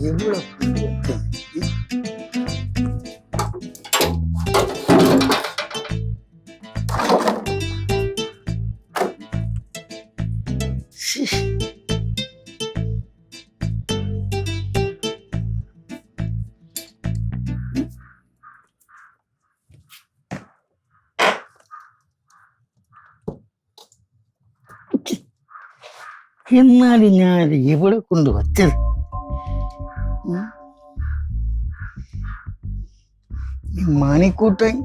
ഇവിടെ എന്നാലും ഞാൻ ഇവിടെ കൊണ്ട് വച്ചത് മണിക്കൂട്ടൻ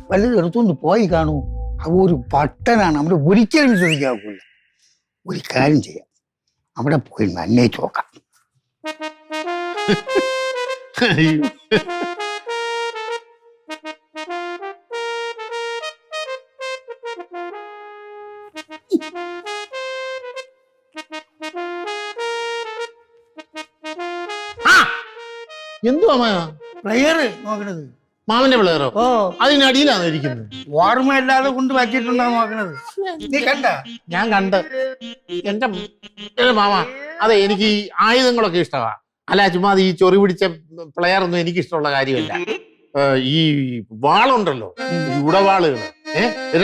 വല്ലതും എടുത്തുകൊണ്ട് പോയി കാണൂ. അവ ഒരു പട്ടനാണ്, അവിടെ ഒരിക്കലും വിശ്വസിക്കാവില്ല. ഒരു കാര്യം ചെയ്യാം, അവിടെ പോയി അന്വേഷിച്ച് നോക്കാം. എന്തുവാ പ്ലെയർ നോക്കണത്? മാമന്റെ പിള്ളേരോ? ഓ, അതിനടിയിലാണ് ഇരിക്കുന്നത്. ഓർമ്മയില്ലാതെ കൊണ്ട് വച്ചിട്ടുണ്ടാ നോക്കണത്. നീ കണ്ട? ഞാൻ കണ്ട്. എന്റെ മാമ, അതെ, എനിക്ക് ഈ ആയുധങ്ങളൊക്കെ ഇഷ്ടമാ. അല്ല, ചുമ്മാ ഈ ചൊറി പിടിച്ച പ്ലെയർ ഒന്നും എനിക്ക് ഇഷ്ടമുള്ള കാര്യമല്ല. ഈ വാളുണ്ടല്ലോ, ഉടവാളുകൾ,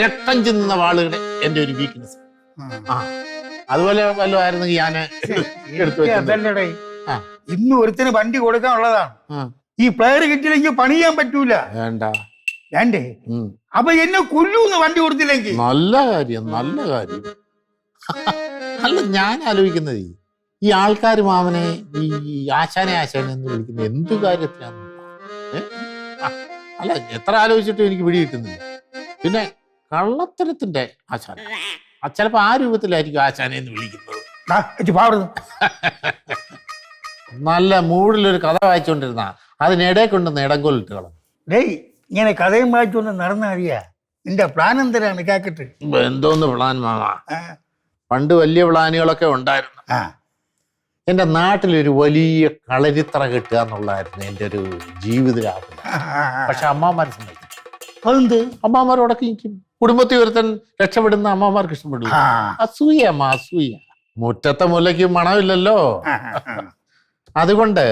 രക്തം ചിന്നുന്ന വാളുകൾ എന്റെ ഒരു വീക്ക്നെസ്. ആ, അതുപോലെ വല്ലതും ആയിരുന്നെങ്കിൽ ഞാൻ എടുത്തു അതല്ലടേ, ഇന്ന് ഒരുത്തിന് വണ്ടി കൊടുക്കാനുള്ളതാണ്. ഈ പ്ലെയർ കിട്ടിയില്ലെങ്കിൽ പണിയാൻ പറ്റൂല. വേണ്ടേ? അപ്പൊ എന്നെ കൊല്ലൂന്ന് വണ്ടി കൊടുത്തില്ലെങ്കിൽ. നല്ല കാര്യം, നല്ല കാര്യം. അല്ല, ഞാൻ ആലോചിക്കുന്നത് ഈ ആൾക്കാർ മാമനെ ഈ ആശാനെ എന്ന് വിളിക്കുന്നത് എന്തു കാര്യത്തിനാണ്? അല്ല, എത്ര ആലോചിച്ചിട്ടും എനിക്ക് പിടി കിട്ടുന്നില്ല. പിന്നെ കള്ളത്തരത്തിന്റെ ആശാന, ചിലപ്പോ ആ രൂപത്തിലായിരിക്കും ആശാനെ എന്ന് വിളിക്കുന്നത്. നല്ല മൂഡിലൊരു കഥ വായിച്ചോണ്ടിരുന്ന അതിനിടെ കൊണ്ടുവന്ന് ഇടങ്കോലിട്ട് കളഞ്ഞു. ഡേയ്, ഇങ്ങനെ കഥയും വായിച്ചോണ്ട് നടന്ന അറിയാ. നിന്റെ പ്ലാൻ എന്തരാണ്? കേക്കട്ടെ. എന്തോന്ന് പ്ലാൻ മാമ? പണ്ട് വലിയ പ്ലാനുകളൊക്കെ ഉണ്ടായിരുന്നു. എന്റെ നാട്ടിലൊരു വലിയ കളരിത്തറ കെട്ടുക എന്നുള്ളതായിരുന്നു എന്റെ ഒരു ജീവിത ലാഭം. പക്ഷെ അമ്മാമാരെ സമ്മതിക്കും. അതെന്ത്? അമ്മാമാരോടൊക്കെ എനിക്ക് കുടുംബത്തിൽ ഒരുത്തൻ രക്ഷപ്പെടുന്ന അമ്മമാർക്ക് ഇഷ്ടപ്പെടും. അസൂയ അമ്മ, അസൂയ. മുറ്റത്തെ മുല്ലയ്ക്ക് മണമില്ലല്ലോ. അതുകൊണ്ട്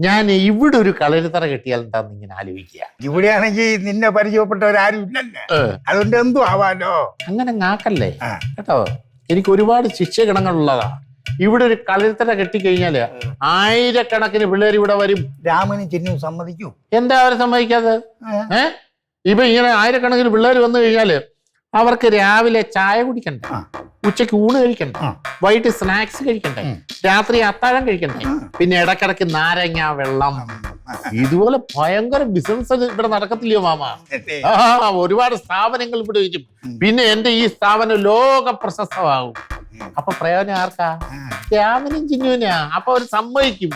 ഞാൻ ഇവിടെ ഒരു കളരിത്തറ കെട്ടിയാൽ എന്താന്ന് ഇങ്ങനെ ആലോചിക്കുക. ഇവിടെയാണെങ്കിൽ നിന്നെ പരിചയപ്പെട്ടവരാരും ഇല്ലല്ലേ, അതുകൊണ്ട് എന്തു ആവാലോ. അങ്ങനെ നാക്കല്ലേ കേട്ടോ. എനിക്ക് ഒരുപാട് ശിക്ഷഗണങ്ങളുള്ളതാ. ഇവിടെ ഒരു കളരിത്തറ കെട്ടിക്കഴിഞ്ഞാല് ആയിരക്കണക്കിന് പിള്ളേർ ഇവിടെ വരും. രാമനും ചിന്നും സമ്മതിക്കൂ? എന്താ അവരെ സമ്മതിക്കാതെ? ഇപ്പൊ ഇങ്ങനെ ആയിരക്കണക്കിന് പിള്ളേർ വന്നു കഴിഞ്ഞാല് അവർക്ക് രാവിലെ ചായ കുടിക്കണ്ടേ, ഉച്ചയ്ക്ക് ഊണ് കഴിക്കണ്ടേ, വൈകിട്ട് സ്നാക്സ് കഴിക്കണ്ടേ, രാത്രി അത്താഴം കഴിക്കണ്ടേ, പിന്നെ ഇടക്കിടക്ക് നാരങ്ങ വെള്ളം. ഇതുപോലെ ഭയങ്കര ബിസിനസ് ഇവിടെ നടക്കത്തില്ലയോ മാമ? ഒരുപാട് സ്ഥാപനങ്ങൾ ഇവിടെ വരും. പിന്നെ എന്റെ ഈ സ്ഥാപനം ലോക പ്രശസ്തമാകും. അപ്പൊ പ്രയോജനം ആർക്കാ? രാമനും ചിന്നുവിനാ. അപ്പൊ അവർ സമ്മതിക്കും.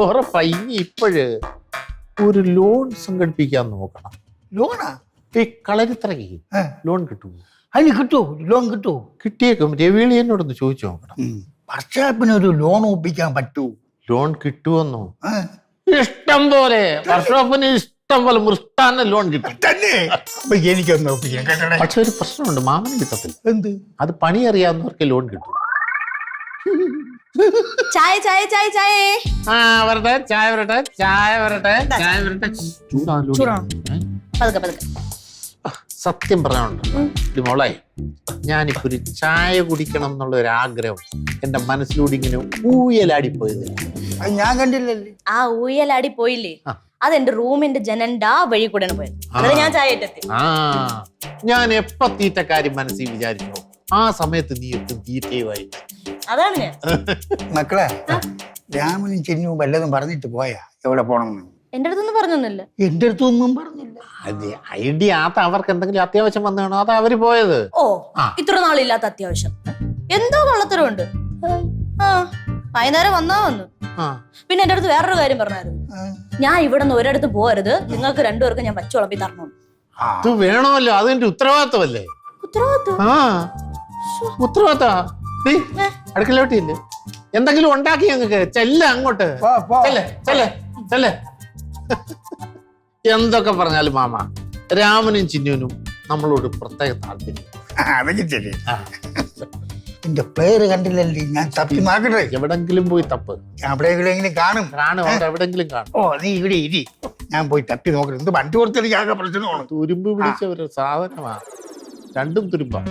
ഉറപ്പാ. ഇനി ഇപ്പോഴ് ഒരു ലോൺ സംഘടിപ്പിക്കാൻ നോക്കണം. ലോണാ? ഈ കളരിത്തറയ്ക്ക് ലോൺ കിട്ടുമോ? അതിന് കിട്ടുമോ? ലോൺ കിട്ടുമോ? കിട്ടിയേക്കും. രവിളി എന്നോടൊന്ന് ചോദിച്ചു നോക്കണം. വർക്ക്ഷോപ്പിനൊരു ലോൺ ഒപ്പിക്കാൻ പറ്റൂ? ലോൺ കിട്ടുമെന്നോ? ഇഷ്ടം പോലെ. വർക്ക്ഷോപ്പിന് ഇഷ്ടം പോലെ മൃഷ്ടാന്ന ലോൺ കിട്ടും തന്നെ. എനിക്കൊന്ന് ഒപ്പിക്കാം. പക്ഷെ ഒരു പ്രശ്നമുണ്ട്, മാമന് കിട്ടത്തില്ല. എന്ത്? അത് പണി അറിയാവുന്നവർക്ക് ലോൺ കിട്ടും. ചായ ചായ ചായ ചായ. വരട്ടെ, ചായ വരട്ടെ, ചായ വരട്ടെ, ചായ വരട്ടെ. പതുക്കെ പതുക്കെ. സത്യം പറയാനുണ്ട് മോളെ, ഞാനിപ്പോ ഒരു ചായ കുടിക്കണം എന്നുള്ള ഒരു ആഗ്രഹം എന്റെ മനസ്സിലൂടെ ഇങ്ങനെ ഊയലാടിപ്പോയത്. ഞാൻ കണ്ടില്ലല്ലേ. ആ ഊയലാടി പോയില്ലേ, അതെന്റെ റൂമിന്റെ ജനലിന്റെ ആ വഴി കൂടെ പോയത്. അത് ഞാൻ ചായ ഇട്ടെത്തി. ഞാൻ എപ്പ തീറ്റക്കാര്യം മനസ്സിൽ വിചാരിച്ചോ ആ സമയത്ത് നീ എത്തും തീറ്റയുമായി. അതാണ് ഞാൻ. മക്കളെ, രാമനും ചിന്നും വല്ലതും പറഞ്ഞിട്ട് പോയാ എവിടെ പോണമെന്ന്? എന്റെ അടുത്തൊന്നും പറഞ്ഞൊന്നുമില്ല. എന്റെ അടുത്തൊന്നും പറഞ്ഞില്ല. അതെ, ഐഡിയ അത് അവർക്ക് എന്തെങ്കിലും അത്യാവശ്യം വന്നാണോ അത് അവര് പോയത്. ഓ, ഇത്ര നാളില്ലാത്ത അത്യാവശ്യം എന്തോ കള്ളത്തരമുണ്ട്. വൈകുന്നേരം വന്നാ വന്നു. പിന്നെ എന്റെ അടുത്ത് വേറൊരു കാര്യം പറഞ്ഞായിരുന്നു. ഞാൻ ഇവിടെ നിന്ന് ഒരിടത്ത് പോകരുത്, നിങ്ങൾക്ക് രണ്ടുപേർക്കും ഞാൻ വച്ചു വിളമ്പി തരണം. അത് വേണമല്ലോ, അതെന്റെ ഉത്തരവാദിത്തമല്ലേ? ഉത്തരവാദിത്തം അടുക്കളോട്ടില്ലേ? എന്തെങ്കിലും ഉണ്ടാക്കി ഞങ്ങൾക്ക് ചെല്ല അങ്ങോട്ട്. എന്തൊക്കെ പറഞ്ഞാലും മാമ, രാമനും ചിന്നുവിനും നമ്മളോട് പ്രത്യേക താല്പര്യം. എന്റെ പേര് കണ്ടില്ലല്ലേ, ഞാൻ തപ്പി നോക്കട്ടെ. എവിടെങ്കിലും പോയി തപ്പ്. ഞാൻ എവിടെയെങ്കിലും കാണും. എവിടെങ്കിലും കാണും. ഓ നീ ഇവിടെ ഇരി, ഞാൻ പോയി തപ്പി നോക്കട്ടെ. എന്ത് വണ്ടി കൊടുത്തെനിക്ക് ആകെ പ്രശ്നമാണ്. തുരുമ്പ് പിടിച്ച ഒരു സാധനമാ, രണ്ടും തുരുമ്പാ.